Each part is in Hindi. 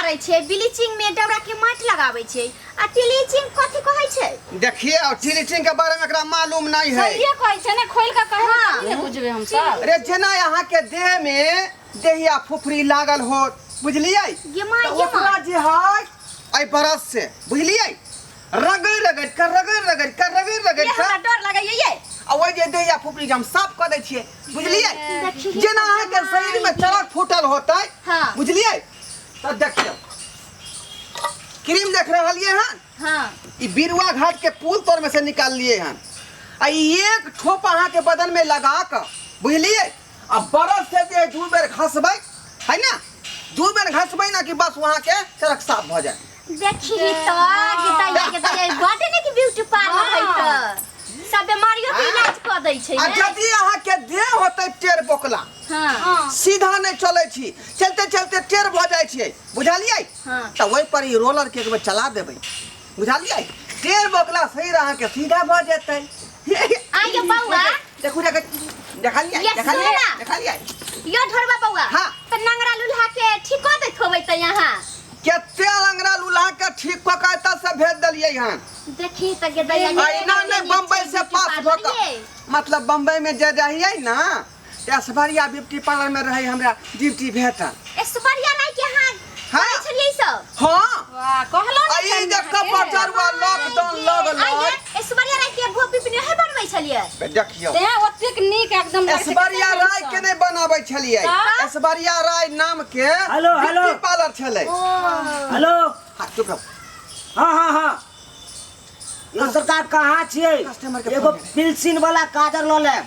करे छे ब्लीचिंग में डबरा के माटी लगावे छे आ टीलीचिंग कथि कहै छे। देखिए और टीलीचिंग के बारे में एकरा मालूम नहीं है। सही कहै छे ने खोल के कहे नहीं बुझबे हम सब। अरे जेना यहाँ के देह में देहिया फुफरी लागल हो बुझलिए ये मां ओकरा जे है आई बरस से बुझलिए रगड़ रगड़ कर हमरा डर लगे ये आ ओइ जे देहिया फुफरी हम साफ कर दै छिए बुझलिए जेना अहाँ के शरीर में चरक फूटल होतै हां बुझलिए त देखियो क्रीम देख रहलिए हन हां ई बिरुआ घाट के पुल तोर में से निकाल लिए हन आ एक ठोप अहाँ के बदन में लगा के बुझलिए अब बरस से जे दू बेर घसबै है ना दू बेर घसबै ना कि बस वहां के चरक साफ भ जाए। देखी तो गीता ये बाटे ने कि ब्यूटी पार्लर है त सब बीमारियों के इलाज कर दै छै। आ यदि अहाँ के देह होतै टेर बोकला हां सीधा नहीं चले छी चलते चलते टेर भ जाय छी बुझलिए हां त ओइ पर ई रोलर के एक बार चला देबै बुझलिए टेर बोकला सही अहाँ के सीधा भ जेतै। आगे बउआ देखू देखलिए यो ढोरबा बउआ हां त नंगरा लुल्हा के ठीक कर देत होबै त यहां केते लंगरा लुल्हा के ठीक पकाता से भेज दलिए हन। देखी त के दैया ने बम्बई से पास भक मतलब बम्बई में जे रहिए ना ऐश्वर्या ब्यूटी पार्लर में रहे हमरा ड्यूटी भेटल ऐश्वर्या राय के हां हां छलिए सब हां वाह कहलो ना आई देख कपड़वा लॉकडाउन लगल आइए ऐश्वर्या राय के भोपी पिने है बनबै छलिए देखियो ते ओतेक नीक एकदम ऐश्वर्या राय के नहीं बनाबै छलिए ऐश्वर्या राय नाम के हेलो ब्यूटी पार्लर छले। हेलो हां चुप रहो हाँ ये सरकार कहाँ छिए कस्टमर के एगो फोन है। पिल्सिन वाला काजर ल ले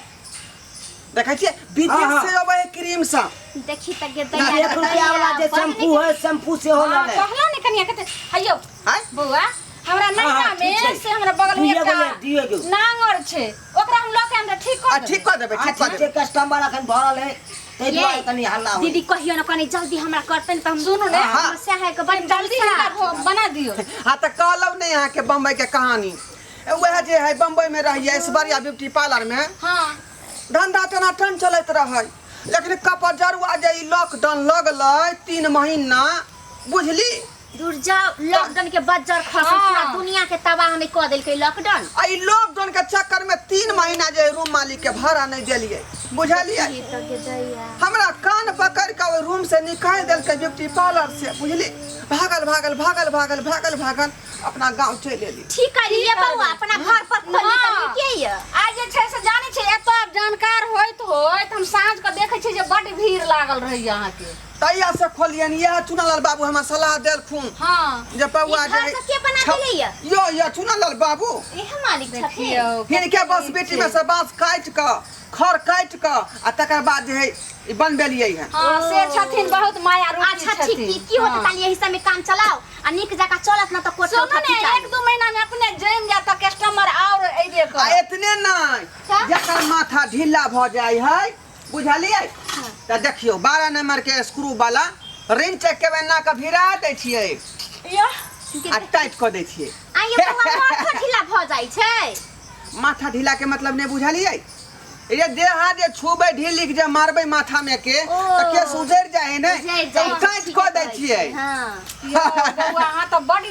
देखै छिए विदेश हाँ। से अबै क्रीम सा देखी त के 1 रुपया वाला जे शैम्पू है शैम्पू से हो ले कहलो ने कनिया कते हयो हाय बउआ हमरा नैना में से हमरा बगल में दिए गो नांगर छे ओकरा हम लोके हमरा ठीक कर ठीक कर देबै ठीक कर ठीक देबै। कस्टमर अखन भरल है ते दुआरे तनी हल्ला हो दीदी कहियो न कनी जल्दी हमरा करतन त हम सुनू ने समस्या है के बड़ जल्दी हमरा बना दियो। हां त कहलौ नहीं यहाँ के बम्बई के कहानी वह जे है बम्बई में रहिए ऐश्वर्या ब्यूटी पार्लर में हां धंधा तना टन चलत रहे लेकिन कपड़ जरुआ जे लॉकडाउन लगलै 3 महीना बुझली दूर जाओ लॉकडाउन के बज्जर खसल पूरा दुनिया के तबाह हमें क देल के लॉकडाउन आई लॉकडाउन के चक्कर में 3 महीना जे रूम मालिक के भाड़ा नहीं देलिए बुझलिए हमरा कान पकड़ के रूम से निकाल देल के ब्यूटी पार्लर से बुझली भागल अपना गांव चले एली। ठीक करिए बउआ अपना घर पर खोल के ये आज जे छै से जाने छै एतो जानकार होइत हम साँझ के देखे छी जे बड़ भीड़ लागल रही यहाँ के तैया से खोलियन यह चुनालाल बाबू हमरा सलाह देलखुन हां जे पौआ जे के बना देलिए यो चुनालाल बाबू एह मालिक छथिन फिर के बस बेटी में से बांस काट के खर काट के आ तकर बाद जे है ई बनबेलिए है। हां से छथिन बहुत माया रूपी अच्छा छथिन। ठीक की होत ताली हिस्सा में काम चलाओ आ निक जका चलत ना त कोठा उठा सुनो ने 1-2 महीना में अपने जैन जा त कस्टमर और अइबे आ कर इतने नहीं जकर माथा ढीला भ जाय है बुझलिए त देखियो 12 नंबर के स्क्रू वाला रिंच के बना के भिरा दै छिए यो आ टाइट क दै छिए आइए बउआ माथा ढीला भ जाय छै। माथा ढीला के मतलब नहीं बुझलिए ये देह हाथ जे छुबै ढील जे मारबै माथा में के त के सुजर जाए ने टाइट क दै छिए। हां यो बउआ हां त बड़